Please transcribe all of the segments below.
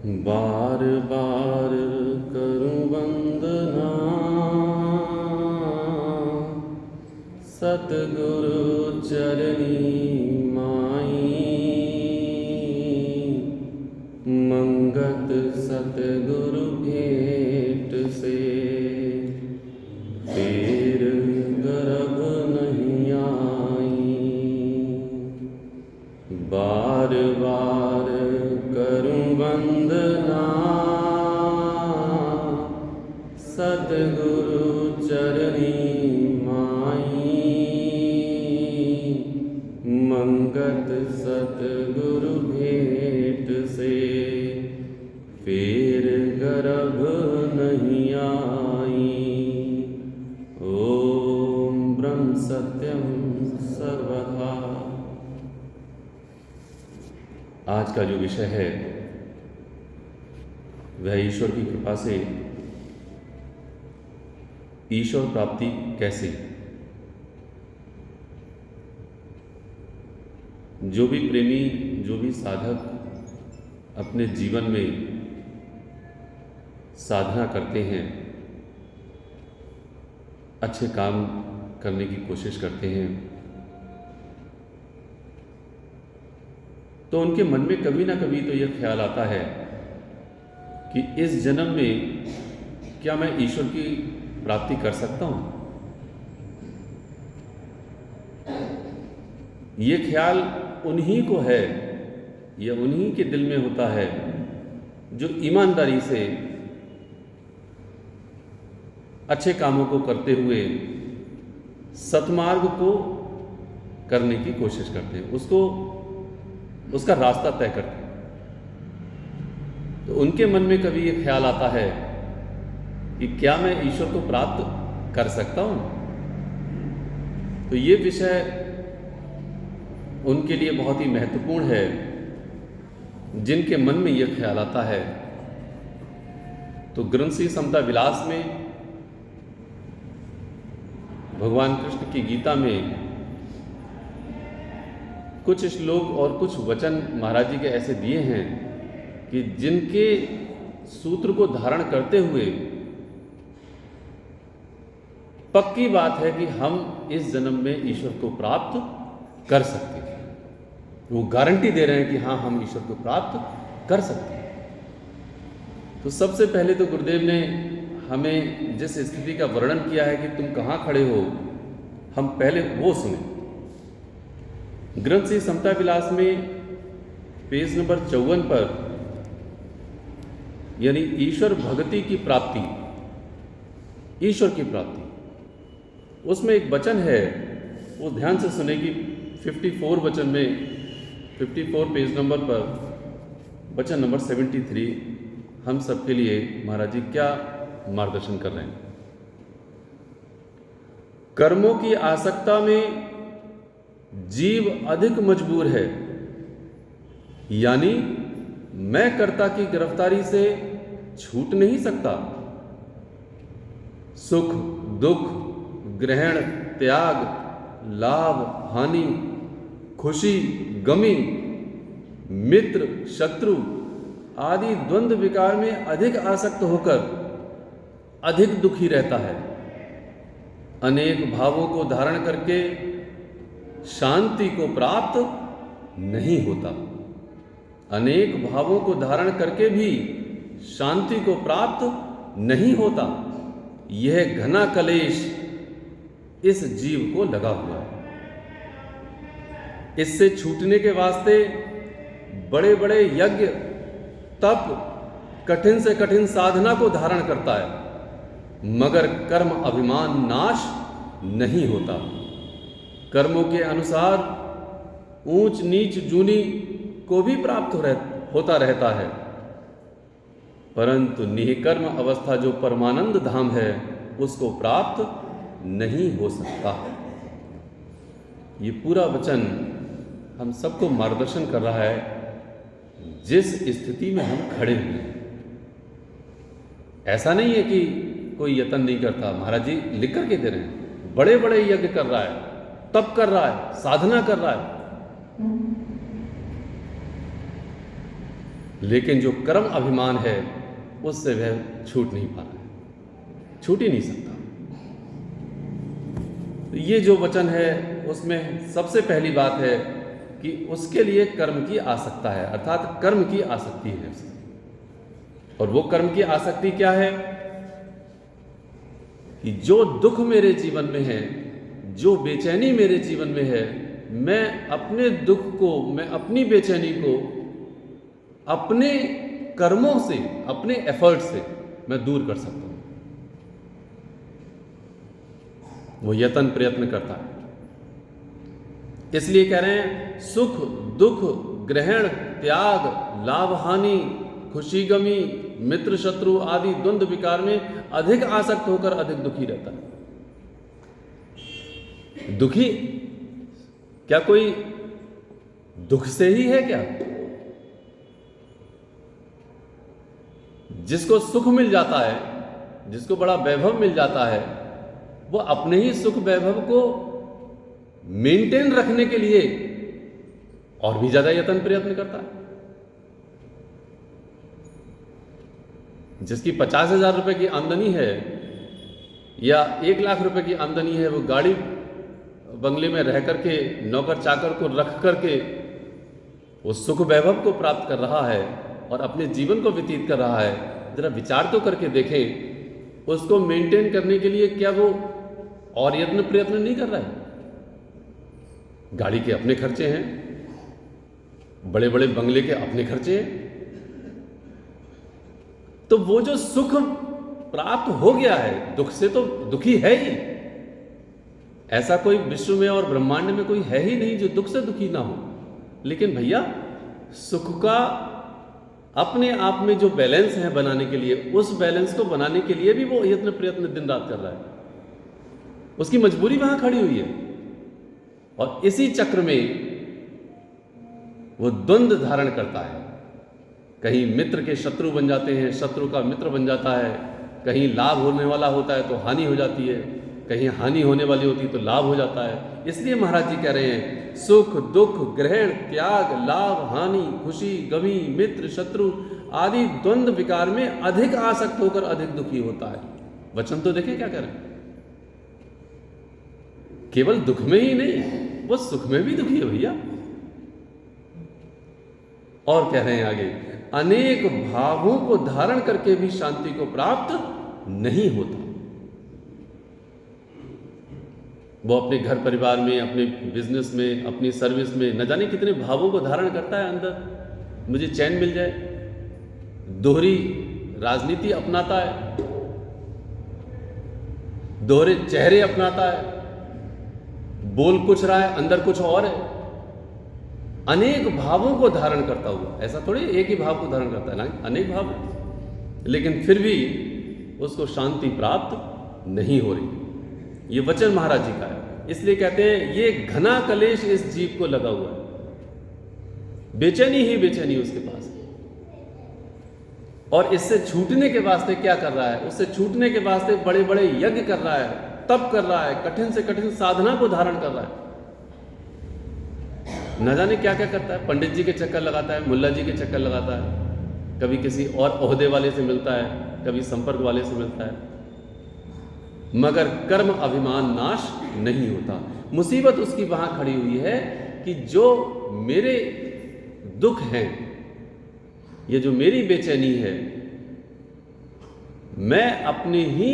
बार बार करूं वंदना सतगुरु चरणी माई। मंगत सतगुरु भेंट से फिर गर्भ नहीं आई। बार बार करूं वंदना सतगुरु चरणी माई। मंगत सतगुरु भेंट से फिर गर्भ नहीं आई। ओम ब्रह्म सत्यम सर्वथा। आज का जो विषय है वह ईश्वर की कृपा से ईश्वर प्राप्ति कैसे। जो भी प्रेमी, जो भी साधक अपने जीवन में साधना करते हैं, अच्छे काम करने की कोशिश करते हैं, तो उनके मन में कभी ना कभी तो यह ख्याल आता है कि इस जन्म में क्या मैं ईश्वर की प्राप्ति कर सकता हूं। ये ख्याल उन्हीं को है, यह उन्हीं के दिल में होता है जो ईमानदारी से अच्छे कामों को करते हुए सतमार्ग को करने की कोशिश करते हैं, उसका रास्ता तय करते हैं। तो उनके मन में कभी ये ख्याल आता है कि क्या मैं ईश्वर को प्राप्त कर सकता हूं। तो ये विषय उनके लिए बहुत ही महत्वपूर्ण है। जिनके मन में यह ख्याल आता है तो ग्रंथ श्री समता विलास में भगवान कृष्ण की गीता में कुछ श्लोक और कुछ वचन महाराज जी के ऐसे दिए हैं कि जिनके सूत्र को धारण करते हुए पक्की बात है कि हम इस जन्म में ईश्वर को प्राप्त कर सकते हैं। वो गारंटी दे रहे हैं कि हाँ, हम ईश्वर को प्राप्त कर सकते हैं। तो सबसे पहले तो गुरुदेव ने हमें जिस स्थिति का वर्णन किया है कि तुम कहाँ खड़े हो, हम पहले वो सुने। ग्रंथ श्री समता विलास में पेज नंबर 54 पर, यानी ईश्वर भक्ति की प्राप्ति, ईश्वर की प्राप्ति, उसमें एक वचन है, वो ध्यान से सुने कि 54 वचन में 54 पेज नंबर पर वचन नंबर 73 हम सबके लिए महाराज जी क्या मार्गदर्शन कर रहे हैं। कर्मों की आसक्ता में जीव अधिक मजबूर है, यानी मैं कर्ता की गिरफ्तारी से छूट नहीं सकता। सुख दुख, ग्रहण त्याग, लाभ हानि, खुशी गमी, मित्र शत्रु आदि द्वंद्व विकार में अधिक आसक्त होकर अधिक दुखी रहता है। अनेक भावों को धारण करके शांति को प्राप्त नहीं होता। अनेक भावों को धारण करके भी शांति को प्राप्त नहीं होता। यह घना कलेश इस जीव को लगा हुआ है। इससे छूटने के वास्ते बड़े बड़े यज्ञ तप, कठिन से कठिन साधना को धारण करता है, मगर कर्म अभिमान नाश नहीं होता। कर्मों के अनुसार ऊंच नीच जूनी को भी प्राप्त होता रहता है, परंतु निःकर्म अवस्था जो परमानंद धाम है उसको प्राप्त नहीं हो सकता। ये पूरा वचन हम सबको मार्गदर्शन कर रहा है जिस स्थिति में हम खड़े हुए हैं। ऐसा नहीं है कि कोई यत्न नहीं करता, महाराज जी लिख करके दे रहे हैं। बड़े बड़े यज्ञ कर रहा है, तप कर रहा है, साधना कर रहा है, लेकिन जो कर्म अभिमान है उससे वह छूट नहीं पा रहा है, छूट ही नहीं सकता। तो ये जो वचन है उसमें सबसे पहली बात है कि उसके लिए कर्म की आसक्ति है, अर्थात कर्म की आसक्ति है उसकी। और वो कर्म की आसक्ति क्या है कि जो दुख मेरे जीवन में है, जो बेचैनी मेरे जीवन में है, मैं अपने दुख को, मैं अपनी बेचैनी को अपने कर्मों से, अपने एफर्ट से मैं दूर कर सकता हूं। वो यत्न प्रयत्न करता है। इसलिए कह रहे हैं सुख दुख ग्रहण त्याग लाभ हानि खुशी गमी मित्र शत्रु आदि द्वंद्व विकार में अधिक आसक्त होकर अधिक दुखी रहता है। दुखी क्या कोई दुख से ही है क्या? जिसको सुख मिल जाता है, जिसको बड़ा वैभव मिल जाता है, वो अपने ही सुख वैभव को मेंटेन रखने के लिए और भी ज्यादा यत्न प्रयत्न करता है। जिसकी 50,000 रुपए की आमदनी है या 1 लाख रुपए की आमदनी है, वो गाड़ी बंगले में रह करके नौकर चाकर को रख करके वो सुख वैभव को प्राप्त कर रहा है और अपने जीवन को व्यतीत कर रहा है। जरा विचार तो करके देखें, उसको मेंटेन करने के लिए क्या वो और यत्न प्रयत्न नहीं कर रहा है? गाड़ी के अपने खर्चे हैं, बड़े बड़े बंगले के अपने खर्चे हैं। तो वो जो सुख प्राप्त हो गया है, दुख से तो दुखी है ही। ऐसा कोई विश्व में और ब्रह्मांड में कोई है ही नहीं जो दुख से दुखी ना हो। लेकिन भैया सुख का अपने आप में जो बैलेंस है बनाने के लिए, उस बैलेंस को बनाने के लिए भी वो यत्न प्रयत्न दिन रात कर रहा है। उसकी मजबूरी वहां खड़ी हुई है और इसी चक्र में वो द्वंद्व धारण करता है। कहीं मित्र के शत्रु बन जाते हैं, शत्रु का मित्र बन जाता है। कहीं लाभ होने वाला होता है तो हानि हो जाती है, कहीं हानि होने वाली होती है तो लाभ हो जाता है। इसलिए महाराज जी कह रहे हैं सुख दुख ग्रहण त्याग लाभ हानि खुशी गमी मित्र शत्रु आदि द्वंद्व विकार में अधिक आसक्त होकर अधिक दुखी होता है। वचन तो देखें क्या कह रहे हैं। केवल दुख में ही नहीं, वो सुख में भी दुखी है भैया। और कह रहे हैं आगे, अनेक भावों को धारण करके भी शांति को प्राप्त नहीं होता। वो अपने घर परिवार में, अपने बिजनेस में, अपनी सर्विस में न जाने कितने भावों को धारण करता है अंदर, मुझे चैन मिल जाए। दोहरी राजनीति अपनाता है, दोहरे चेहरे अपनाता है, बोल कुछ रहा है अंदर कुछ और है। अनेक भावों को धारण करता हुआ, ऐसा थोड़ी एक ही भाव को धारण करता है ना, अनेक भाव है, लेकिन फिर भी उसको शांति प्राप्त नहीं हो रही। ये वचन महाराज जी का है। इसलिए कहते हैं ये घना कलेश इस जीव को लगा हुआ है, बेचैनी ही बेचैनी उसके पास। और इससे छूटने के वास्ते क्या कर रहा है? उससे छूटने के वास्ते बड़े बड़े यज्ञ कर रहा है, तप कर रहा है, कठिन से कठिन साधना को धारण कर रहा है। न जाने क्या क्या करता है, पंडित जी के चक्कर लगाता है, मुल्ला जी के चक्कर लगाता है, कभी किसी और ओहदे वाले से मिलता है, कभी संपर्क वाले से मिलता है, मगर कर्म अभिमान नाश नहीं होता। मुसीबत उसकी वहां खड़ी हुई है कि जो मेरे दुख हैं, ये जो मेरी बेचैनी है, मैं अपने ही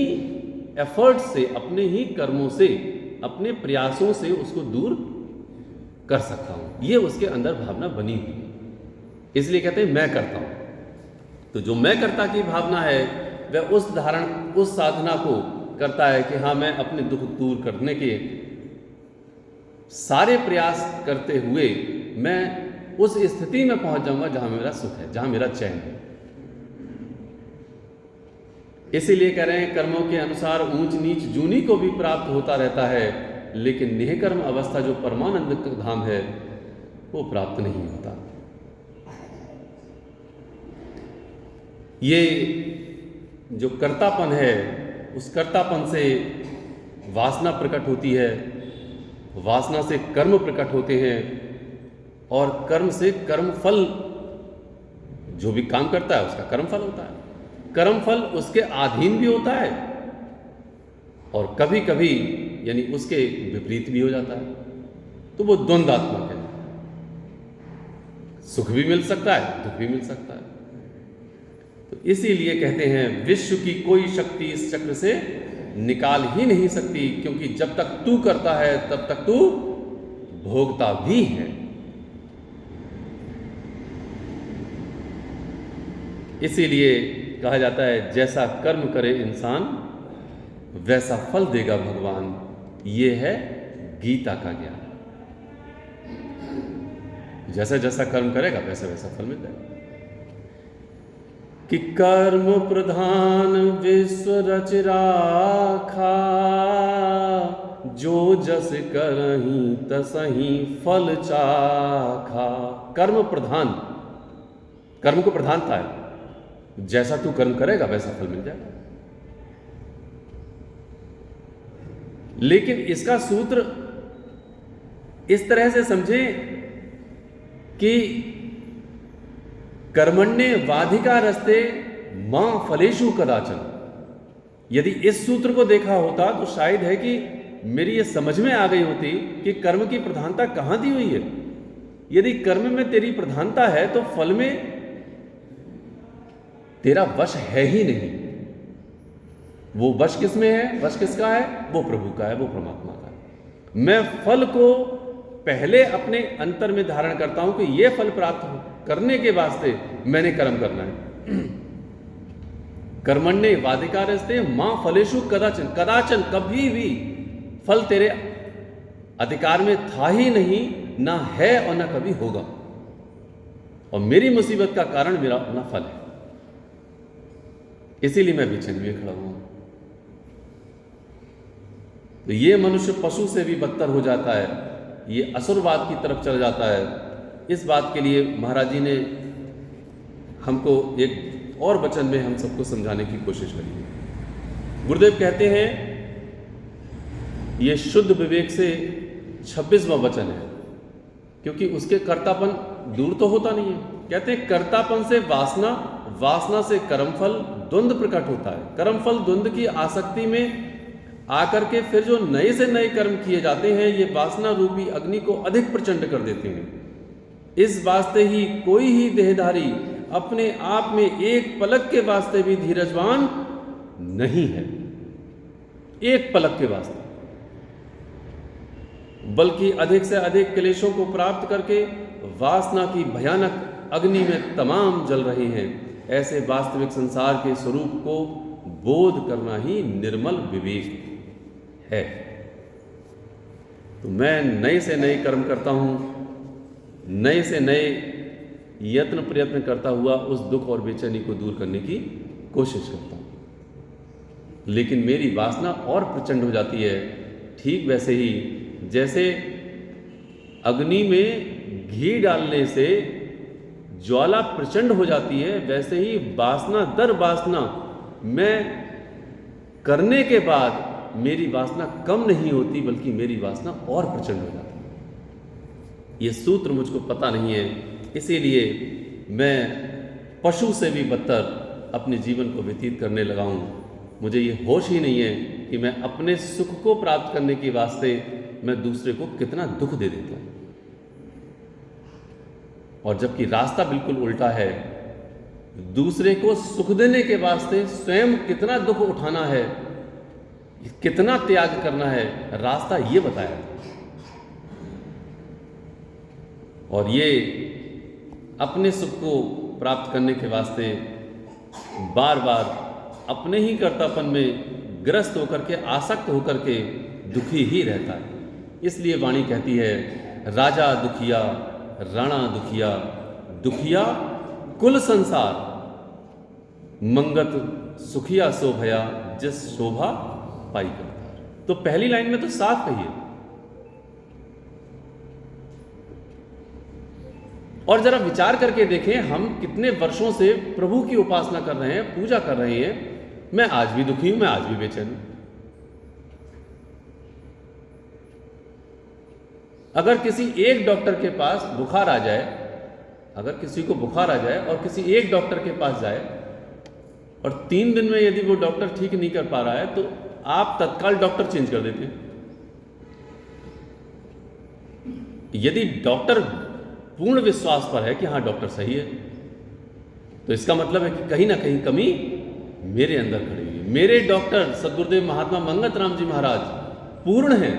एफर्ट से, अपने ही कर्मों से, अपने प्रयासों से उसको दूर कर सकता हूं। ये उसके अंदर भावना बनी हुई है। इसलिए कहते हैं मैं करता हूं। तो जो मैं करता की भावना है वह उस साधना को करता है कि हाँ, मैं अपने दुख दूर करने के सारे प्रयास करते हुए मैं उस स्थिति में पहुंच जाऊंगा जहां मेरा सुख है, जहां मेरा चैन है। इसीलिए कह रहे हैं कर्मों के अनुसार ऊंच नीच जूनी को भी प्राप्त होता रहता है, लेकिन निःकर्म अवस्था जो परमानंद का धाम है वो प्राप्त नहीं होता। ये जो कर्तापन है, उस कर्तापन से वासना प्रकट होती है, वासना से कर्म प्रकट होते हैं और कर्म से कर्म फल जो भी काम करता है उसका कर्मफल होता है, कर्मफल उसके अधीन भी होता है और कभी कभी यानी उसके विपरीत भी हो जाता है। तो वो द्वंद्वात्मक है, सुख भी मिल सकता है, दुख भी मिल सकता है। तो इसीलिए कहते हैं विश्व की कोई शक्ति इस चक्र से निकाल ही नहीं सकती, क्योंकि जब तक तू करता है तब तक तू भोगता भी है। इसीलिए कहा जाता है जैसा कर्म करे इंसान वैसा फल देगा भगवान। ये है गीता का ज्ञान। जैसा जैसा कर्म करेगा वैसा वैसा फल मिल जाएगा। कि कर्म प्रधान विश्व रच राखा, जो जस करही तसही फल चाखा। कर्म प्रधान, कर्म को प्रधानता है, जैसा तू कर्म करेगा वैसा फल मिल जाएगा। लेकिन इसका सूत्र इस तरह से समझें कि कर्मण्ये वाधिकारस्ते मां फलेषु कदाचन। यदि इस सूत्र को देखा होता तो शायद है कि मेरी ये समझ में आ गई होती कि कर्म की प्रधानता कहां दी हुई है। यदि कर्म में तेरी प्रधानता है तो फल में तेरा वश है ही नहीं। वो वश किस में है? वश किसका है? वो प्रभु का है, वो परमात्मा का है। मैं फल को पहले अपने अंतर में धारण करता हूं कि ये फल प्राप्त करने के वास्ते मैंने कर्म करना है। कर्मण्ये वाधिकारस्ते मां फलेषु कदाचन। कदाचन, कभी भी फल तेरे अधिकार में था ही नहीं, ना है और ना कभी होगा। और मेरी मुसीबत का कारण मेरा अपना फल है, इसीलिए मैं बेचैनी में खड़ा हूं। तो ये मनुष्य पशु से भी बदतर हो जाता है, ये असुरवाद की तरफ चला जाता है। इस बात के लिए महाराज जी ने हमको एक और वचन में हम सबको समझाने की कोशिश करी है। गुरुदेव कहते हैं, ये शुद्ध विवेक से 26वां वचन है, क्योंकि उसके कर्तापन दूर तो होता नहीं है। कहते हैं कर्तापन से वासना, वासना से कर्मफल, द्वंद्व प्रकट होता है। कर्मफल द्वंद्व की आसक्ति में आकर के फिर जो नए से नए कर्म किए जाते हैं, ये वासना रूपी अग्नि को अधिक प्रचंड कर देते हैं। इस वास्ते ही कोई ही देहधारी अपने आप में एक पलक के वास्ते भी धीरजवान नहीं है, एक पलक के वास्ते, बल्कि अधिक से अधिक क्लेशों को प्राप्त करके वासना की भयानक अग्नि में तमाम जल रहे हैं। ऐसे वास्तविक संसार के स्वरूप को बोध करना ही निर्मल विवेक है। तो मैं नए से नए कर्म करता हूं, नए से नए यत्न प्रयत्न करता हुआ उस दुख और बेचैनी को दूर करने की कोशिश करता हूं, लेकिन मेरी वासना और प्रचंड हो जाती है। ठीक वैसे ही जैसे अग्नि में घी डालने से ज्वाला प्रचंड हो जाती है, वैसे ही वासना दर वासना मैं करने के बाद मेरी वासना कम नहीं होती, बल्कि मेरी वासना और प्रचंड हो जाती है। ये सूत्र मुझको पता नहीं है, इसीलिए मैं पशु से भी बदतर अपने जीवन को व्यतीत करने लगा हूँ। मुझे ये होश ही नहीं है कि मैं अपने सुख को प्राप्त करने के वास्ते मैं दूसरे को कितना दुख दे देता हूँ, और जबकि रास्ता बिल्कुल उल्टा है। दूसरे को सुख देने के वास्ते स्वयं कितना दुख उठाना है, कितना त्याग करना है, रास्ता ये बताया। और ये अपने सुख को प्राप्त करने के वास्ते बार बार अपने ही कर्तापन में ग्रस्त होकर के, आसक्त होकर के दुखी ही रहता है। इसलिए वाणी कहती है, राजा दुखिया राणा दुखिया, दुखिया कुल संसार, मंगत सुखिया शोभया, जिस शोभा पाई करतार। तो पहली लाइन में तो साफ कही है। और जरा विचार करके देखें, हम कितने वर्षों से प्रभु की उपासना कर रहे हैं, पूजा कर रहे हैं। मैं आज भी दुखी हूं, मैं आज भी बेचैन हूं। अगर किसी एक डॉक्टर के पास बुखार आ जाए, अगर किसी को बुखार आ जाए और किसी एक डॉक्टर के पास जाए और 3 दिन में यदि वो डॉक्टर ठीक नहीं कर पा रहा है तो आप तत्काल डॉक्टर चेंज कर देते हैं। यदि डॉक्टर पूर्ण विश्वास पर है कि हाँ डॉक्टर सही है, तो इसका मतलब है कि कहीं ना कहीं कमी मेरे अंदर खड़ी हुई है। मेरे डॉक्टर सद्गुरुदेव महात्मा मंगत राम जी महाराज पूर्ण हैं,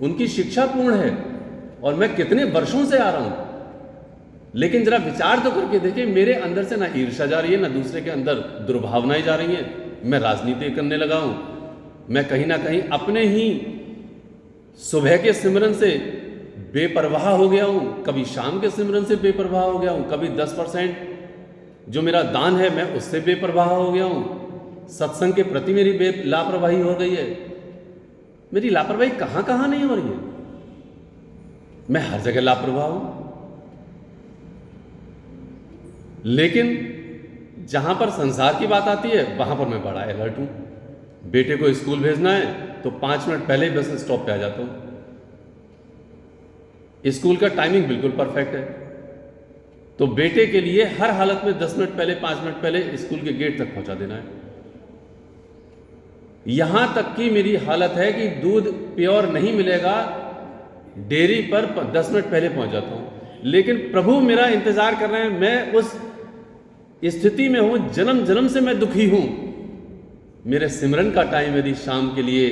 उनकी शिक्षा पूर्ण है और मैं कितने वर्षों से आ रहा हूं, लेकिन जरा विचार तो करके देखिए, मेरे अंदर से ना ईर्ष्या जा रही है, ना दूसरे के अंदर दुर्भावनाएं जा रही हैं। मैं राजनीति करने लगा हूं, मैं कहीं ना कहीं अपने ही सुबह के सिमरन से बेपरवाह हो गया हूं, कभी शाम के सिमरन से बेपरवाह हो गया हूं, कभी 10% जो मेरा दान है मैं उससे बेपरवाह हो गया हूं, सत्संग के प्रति मेरी लापरवाही हो गई है। मेरी लापरवाही कहां कहां नहीं हो रही है, मैं हर जगह लापरवाह हूं। लेकिन जहां पर संसार की बात आती है वहां पर मैं बड़ा अलर्ट हूं। बेटे को स्कूल भेजना है तो 5 मिनट पहले ही बस स्टॉप पे आ जाता हूं। स्कूल का टाइमिंग बिल्कुल परफेक्ट है, तो बेटे के लिए हर हालत में 10 मिनट पहले 5 मिनट पहले स्कूल के गेट तक पहुंचा देना है। यहां तक कि मेरी हालत है कि दूध प्योर नहीं मिलेगा, डेयरी पर 10 मिनट पहले पहुंच जाता हूं, लेकिन प्रभु मेरा इंतजार कर रहे हैं। मैं उस स्थिति में हूं, जन्म जन्म से मैं दुखी हूं। मेरे सिमरन का टाइम यदि शाम के लिए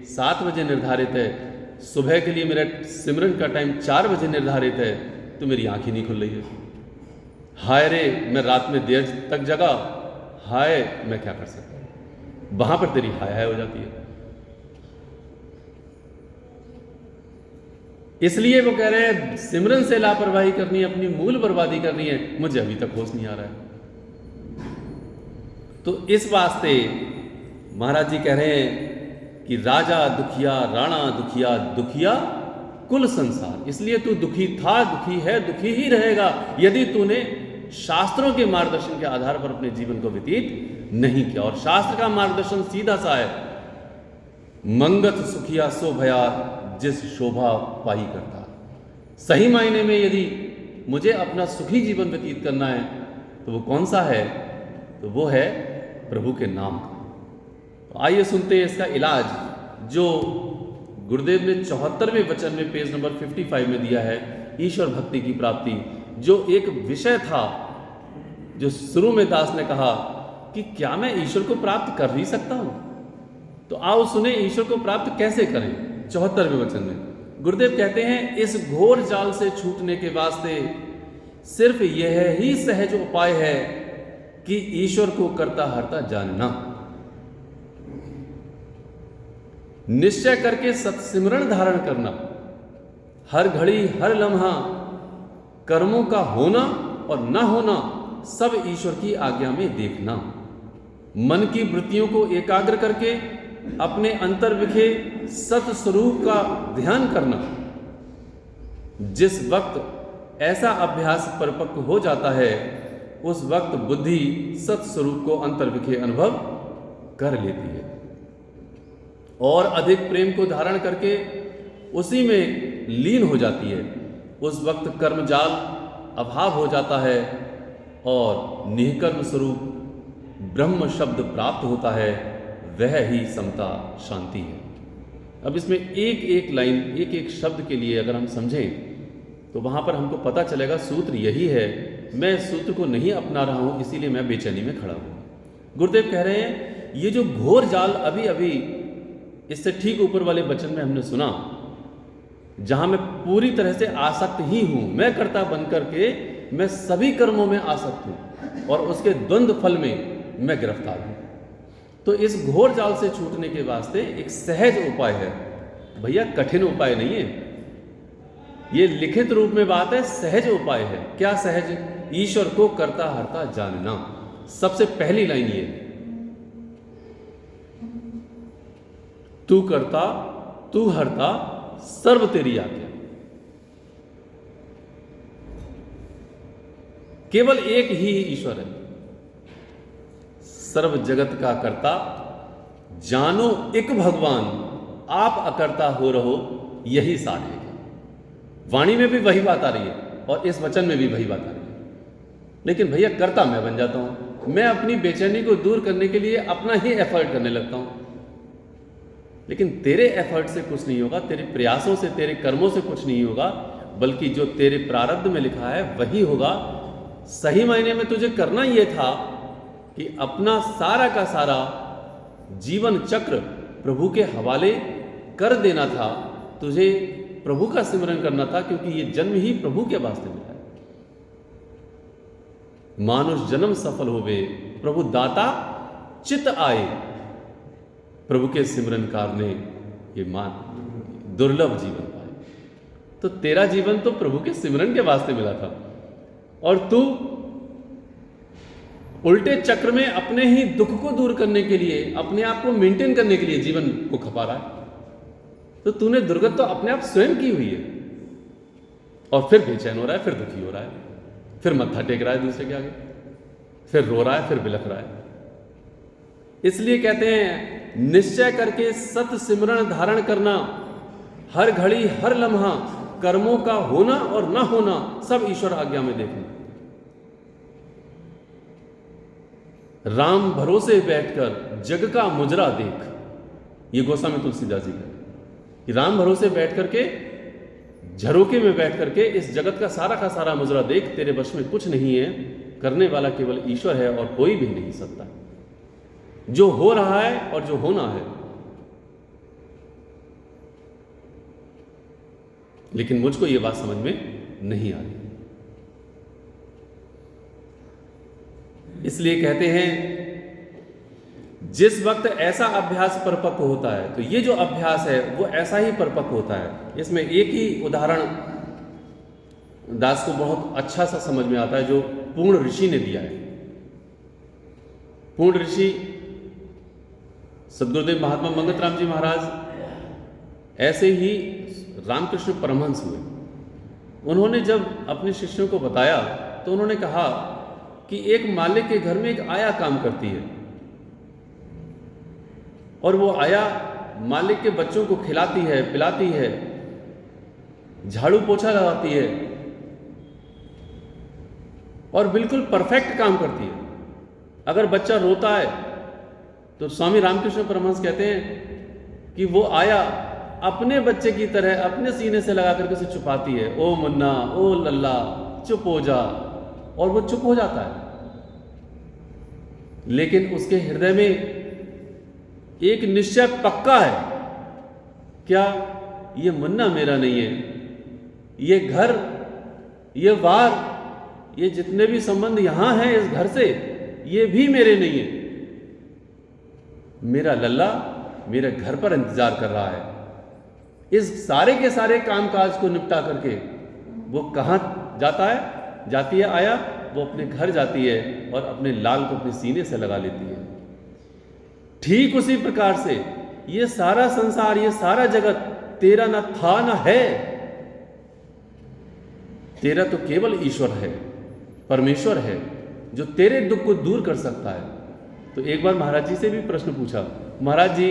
7 बजे निर्धारित है, सुबह के लिए मेरा सिमरन का टाइम 4 बजे निर्धारित है, तो मेरी आंख ही नहीं खुल रही है। हाय रे, मैं रात में देर तक जगा, हाय मैं क्या कर सकता हूं। वहां पर तेरी हाय हाय हो जाती है। इसलिए वो कह रहे हैं सिमरन से लापरवाही करनी है, अपनी मूल बर्बादी करनी है। मुझे अभी तक होश नहीं आ रहा है। तो इस वास्ते महाराज जी कह रहे हैं कि राजा दुखिया, राणा दुखिया, दुखिया कुल संसार। इसलिए तू दुखी था, दुखी है, दुखी ही रहेगा यदि तूने शास्त्रों के मार्गदर्शन के आधार पर अपने जीवन को व्यतीत नहीं किया। और शास्त्र का मार्गदर्शन सीधा सा है, मंगत सुखिया सो भया जिस शोभा पाई करता। सही मायने में यदि मुझे अपना सुखी जीवन व्यतीत करना है तो वो कौन सा है? तो वो है प्रभु के नाम का। तो आइए सुनते हैं इसका इलाज, जो गुरुदेव ने 74वें वचन में पेज नंबर 55 में दिया है, ईश्वर भक्ति की प्राप्ति। जो एक विषय था, जो शुरू में दास ने कहा कि क्या मैं ईश्वर को प्राप्त कर ही सकता हूं? तो आओ सुने ईश्वर को प्राप्त कैसे करें। 74वें वचन में गुरुदेव कहते हैं, इस घोर जाल से छूटने के वास्ते सिर्फ यह ही सहज उपाय है कि ईश्वर को करता हरता जानना। निश्चय करके सत्सिमरण धारण करना, हर घड़ी हर लम्हा कर्मों का होना और न होना सब ईश्वर की आज्ञा में देखना। मन की वृत्तियों को एकाग्र करके अपने अंतर विखे सत स्वरूप का ध्यान करना। जिस वक्त ऐसा अभ्यास परिपक्व हो जाता है उस वक्त बुद्धि सत स्वरूप को अंतर विखे अनुभव कर लेती है और अधिक प्रेम को धारण करके उसी में लीन हो जाती है। उस वक्त कर्म जाल अभाव हो जाता है और निष्कर्म स्वरूप ब्रह्म शब्द प्राप्त होता है, वह ही समता शांति है। अब इसमें एक एक लाइन, एक एक शब्द के लिए अगर हम समझें तो वहाँ पर हमको पता चलेगा सूत्र यही है। मैं सूत्र को नहीं अपना रहा हूँ, इसीलिए मैं बेचैनी में खड़ा हूँ। गुरुदेव कह रहे हैं ये जो घोर जाल अभी अभी इससे ठीक ऊपर वाले वचन में हमने सुना, जहाँ मैं पूरी तरह से आसक्त ही हूँ, मैं कर्ता बन करके मैं सभी कर्मों में आसक्त हूँ और उसके द्वंद्व फल में मैं गिरफ्तार हूँ। तो इस घोर जाल से छूटने के वास्ते एक सहज उपाय है भैया, कठिन उपाय नहीं है। ये लिखित रूप में बात है, सहज उपाय है। क्या सहज? ईश्वर को करता हरता जानना। सबसे पहली लाइन ये, तू करता तू हरता सर्व तेरी आज्ञा। केवल एक ही ईश्वर है, सर्व जगत का कर्ता। जानो एक भगवान, आप अकर्ता हो रहो, यही सार है। वाणी में भी वही बात आ रही है और इस वचन में भी वही बात आ रही है। लेकिन भैया करता मैं बन जाता हूँ। मैं अपनी बेचैनी को दूर करने के लिए अपना ही एफर्ट करने लगता हूँ। लेकिन तेरे एफर्ट से कुछ नहीं होगा, तेरे प्रयासों से, तेरे कर्मों से कुछ नहीं होगा, बल्कि जो तेरे प्रारब्ध में लिखा है वही होगा। सही मायने में तुझे करना ये था कि अपना सारा का सारा जीवन चक्र प्रभु के हवाले कर देना था। तुझे प्रभु का सिमरन करना था, क्योंकि ये जन्म ही प्रभु के वास्ते मिला है। मानुष जन्म सफल होवे, प्रभु दाता चित आए। प्रभु के सिमरन कारने ये मान दुर्लभ जीवन पाए। तो तेरा जीवन तो प्रभु के सिमरन के वास्ते मिला था, और तू उल्टे चक्र में अपने ही दुख को दूर करने के लिए, अपने आप को मेंटेन करने के लिए जीवन को खपा रहा है। तो तूने दुर्गत तो अपने आप स्वयं की हुई है, और फिर बेचैन हो रहा है, फिर दुखी हो रहा है, फिर मत्था टेक रहा है दूसरे के आगे, फिर रो रहा है, फिर बिलख रहा है। इसलिए कहते हैं निश्चय करके सत सिमरण धारण करना, हर घड़ी हर लम्हा कर्मों का होना और न होना सब ईश्वर आज्ञा में देखना। राम भरोसे बैठकर जग का मुजरा देख, ये गोस्वामी तुलसीदास जी का कि राम भरोसे बैठ करके, झरोके में बैठ करके इस जगत का सारा मुजरा देख। तेरे वश में कुछ नहीं है, करने वाला केवल ईश्वर है और कोई भी नहीं सकता। जो हो रहा है और जो होना है। लेकिन मुझको ये बात समझ में नहीं आ रही। इसलिए कहते हैं जिस वक्त ऐसा अभ्यास परिपक्व होता है, तो ये जो अभ्यास है वो ऐसा ही परिपक्व होता है। इसमें एक ही उदाहरण दास को बहुत अच्छा सा समझ में आता है, जो पूर्ण ऋषि ने दिया है। पूर्ण ऋषि सदगुरुदेव महात्मा मंगत राम जी महाराज ऐसे ही रामकृष्ण परमहंस हुए। उन्होंने जब अपने शिष्यों को बताया तो उन्होंने कहा कि एक मालिक के घर में एक आया काम करती है, और वो आया मालिक के बच्चों को खिलाती है, पिलाती है, झाड़ू पोछा लगाती है, और बिल्कुल परफेक्ट काम करती है। अगर बच्चा रोता है तो स्वामी रामकृष्ण परमहंस कहते हैं कि वो आया अपने बच्चे की तरह अपने सीने से लगा करके उसे छुपाती है। ओ मुन्ना, ओ लल्ला, चुप हो जा, और वो चुप हो जाता है। लेकिन उसके हृदय में एक निश्चय पक्का है, क्या ये मुन्ना मेरा नहीं है, ये घर, ये वार, ये जितने भी संबंध यहां हैं इस घर से, ये भी मेरे नहीं है। मेरा लल्ला मेरे घर पर इंतजार कर रहा है। इस सारे के सारे कामकाज को निपटा करके वो कहां जाता है, जाती है आया, वो अपने घर जाती है और अपने लाल को अपने सीने से लगा लेती है। ठीक उसी प्रकार से ये सारा संसार, ये सारा जगत तेरा ना था ना है, तेरा तो केवल ईश्वर है, परमेश्वर है, जो तेरे दुख को दूर कर सकता है। तो एक बार महाराज जी से भी प्रश्न पूछा, महाराज जी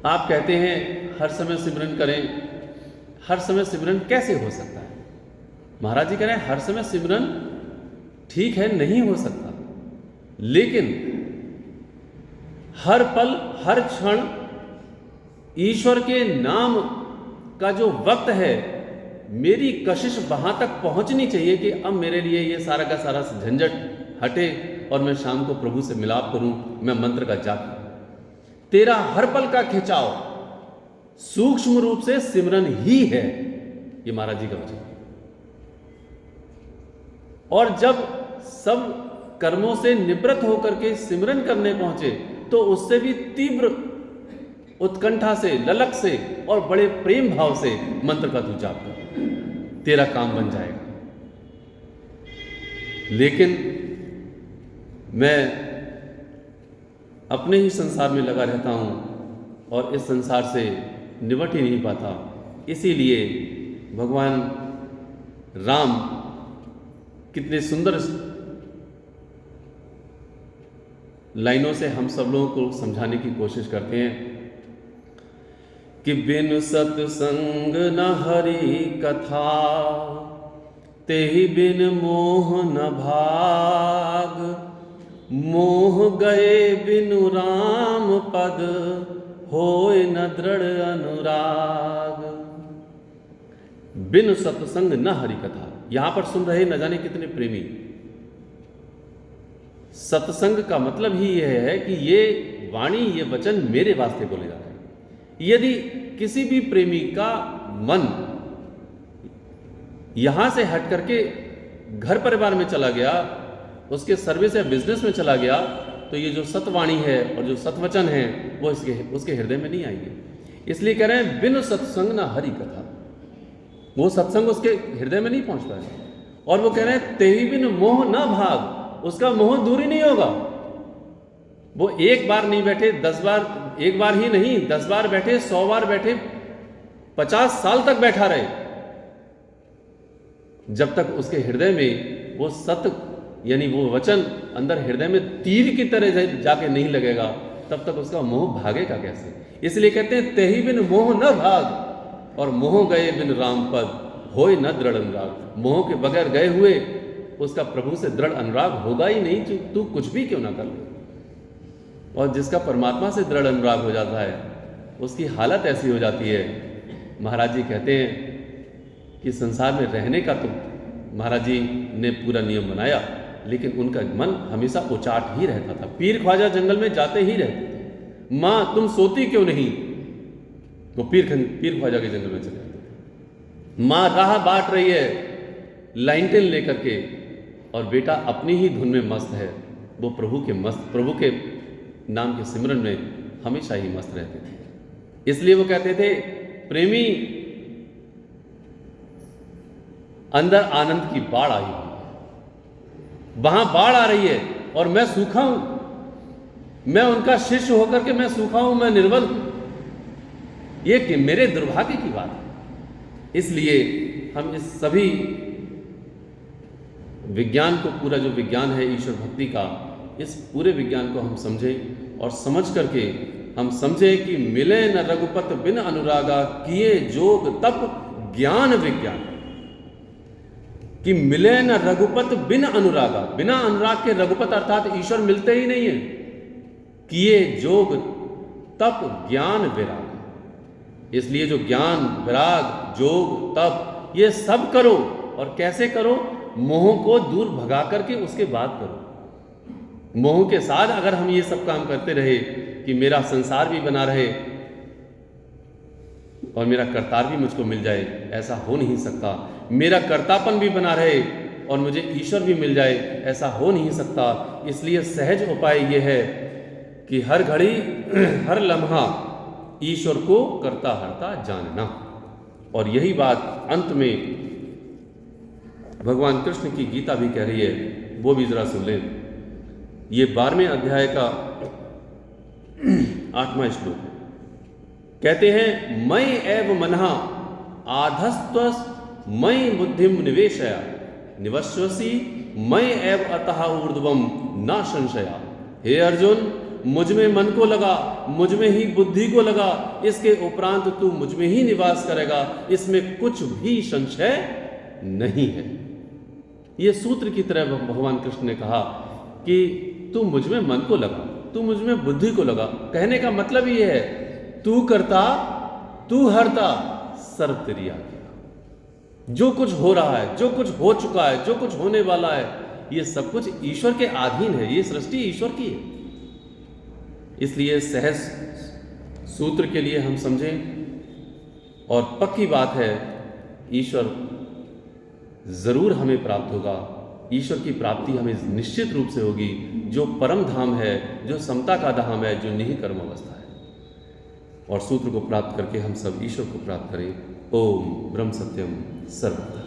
आप कहते हैं हर समय सिमरन करें, हर समय सिमरन कैसे हो सकता है? महाराज जी कह रहे हैं हर समय सिमरन ठीक है, नहीं हो सकता, लेकिन हर पल हर क्षण ईश्वर के नाम का जो वक्त है, मेरी कशिश वहां तक पहुंचनी चाहिए कि अब मेरे लिए ये सारा का सारा झंझट हटे और मैं शाम को प्रभु से मिलाप करूं, मैं मंत्र का जाप करूं। तेरा हर पल का खिंचाव सूक्ष्म रूप से सिमरन ही है, ये महाराज जी का वचन। और जब सब कर्मों से निवृत्त होकर के सिमरन करने पहुंचे तो उससे भी तीव्र उत्कंठा से, ललक से और बड़े प्रेम भाव से मंत्र का तू जाप कर, तेरा काम बन जाएगा। लेकिन मैं अपने ही संसार में लगा रहता हूं और इस संसार से निपट ही नहीं पाता। इसीलिए भगवान राम कितने सुंदर लाइनों से हम सब लोगों को समझाने की कोशिश करते हैं कि बिन सत्संग न हरि कथा, तेहि बिन मोह न भाग, मोह गए बिनु राम पद, होय न दृढ़ अनुराग। बिन सत्संग न हरि कथा। यहां पर सुन रहे न जाने कितने प्रेमी। सत्संग का मतलब ही यह है कि ये वाणी, ये वचन मेरे वास्ते बोले जा रहे हैं। यदि किसी भी प्रेमी का मन यहां से हट करके घर परिवार में चला गया, उसके सर्विस या बिजनेस में चला गया, तो ये जो सतवाणी है और जो सतवचन है वो उसके हृदय में नहीं आएंगे। इसलिए कह रहे हैं बिन सत्संग ना हरि कथा। वो सत्संग उसके हृदय में नहीं पहुंचता है। और वो कह रहे हैं तेहि बिन मोह न भाग, उसका मोह दूर ही नहीं होगा। वो एक बार नहीं बैठे, 10 बार, एक बार ही नहीं 10 बार बैठे, 100 बार बैठे, 50 साल तक बैठा रहे, जब तक उसके हृदय में वो सत्य यानी वो वचन अंदर हृदय में तीर की तरह जाके नहीं लगेगा, तब तक उसका मोह भागेगा कैसे। इसलिए कहते हैं तेहि बिन मोह न भाग, और मोह गए बिन राम पद, होय न दृढ़ अनुराग। मोह के बगैर गए हुए उसका प्रभु से दृढ़ अनुराग होगा ही नहीं, तू कुछ भी क्यों ना कर ले। और जिसका परमात्मा से दृढ़ अनुराग हो जाता है, उसकी हालत ऐसी हो जाती है। महाराज जी कहते हैं कि संसार में रहने का तो महाराज जी ने पूरा नियम बनाया, लेकिन उनका मन हमेशा उचाट ही रहता था। पीर ख्वाजा जंगल में जाते ही रहते थे। माँ तुम सोती क्यों नहीं, वो पीर ख्वाजा के जंगल में चले जाते थे। माँ राह बांट रही है लाइंटेन लेकर के, और बेटा अपनी ही धुन में मस्त है। वो प्रभु के नाम के सिमरन में हमेशा ही मस्त रहते थे। इसलिए वो कहते थे प्रेमी अंदर आनंद की बाढ़ आई हुई है, वहां बाढ़ आ रही है और मैं सूखा हूं, मैं उनका शिष्य होकर के मैं सूखा हूं, मैं निर्बल हूं। ये कि मेरे दुर्भाग्य की बात है। इसलिए हम इस सभी विज्ञान को, पूरा जो विज्ञान है ईश्वर भक्ति का, इस पूरे विज्ञान को हम समझें, और समझ करके हम समझें कि मिले न रघुपत बिन अनुरागा, किए जोग तप ज्ञान विज्ञान। कि मिले न रघुपत बिन अनुरागा, बिना अनुराग के रघुपत अर्थात ईश्वर मिलते ही नहीं है। किए जोग तप ज्ञान विराग। इसलिए जो ज्ञान, विराग, जोग, तप, ये सब करो। और कैसे करो? मोह को दूर भगा करके उसके बाद करो। मोह के साथ अगर हम ये सब काम करते रहे कि मेरा संसार भी बना रहे और मेरा कर्तार भी मुझको मिल जाए, ऐसा हो नहीं सकता। मेरा कर्तापन भी बना रहे और मुझे ईश्वर भी मिल जाए, ऐसा हो नहीं सकता। इसलिए सहज उपाय ये है कि हर घड़ी हर लम्हा ईश्वर को करता हरता जानना। और यही बात अंत में भगवान कृष्ण की गीता भी कह रही है, वो भी जरा सुन लें। ये 12वें अध्याय का 8वां श्लोक है। कहते हैं मयि एव मनः आधस्त्वस मयि बुद्धिम निवेशया, निवश्यसि मयि एव अतः ऊर्ध्वम न संशया। हे अर्जुन, मुझ में मन को लगा, मुझ में ही बुद्धि को लगा, इसके उपरांत तू मुझ में ही निवास करेगा, इसमें कुछ भी संशय नहीं है। ये सूत्र की तरह भगवान कृष्ण ने कहा कि तू मुझ में मन को लगा, तू मुझ में बुद्धि को लगा। कहने का मतलब ये है, तू करता, तू हरता, सर्व तेरी आज्ञा। जो कुछ हो रहा है, जो कुछ हो चुका है, जो कुछ होने वाला है, ये सब कुछ ईश्वर के अधीन है। ये सृष्टि ईश्वर की है। इसलिए सहज सूत्र के लिए हम समझें। और पक्की बात है, ईश्वर जरूर हमें प्राप्त होगा। ईश्वर की प्राप्ति हमें निश्चित रूप से होगी, जो परम धाम है, जो समता का धाम है, जो निहि कर्म अवस्था है। और सूत्र को प्राप्त करके हम सब ईश्वर को प्राप्त करें। ओम ब्रह्म सत्यम सर्वदा।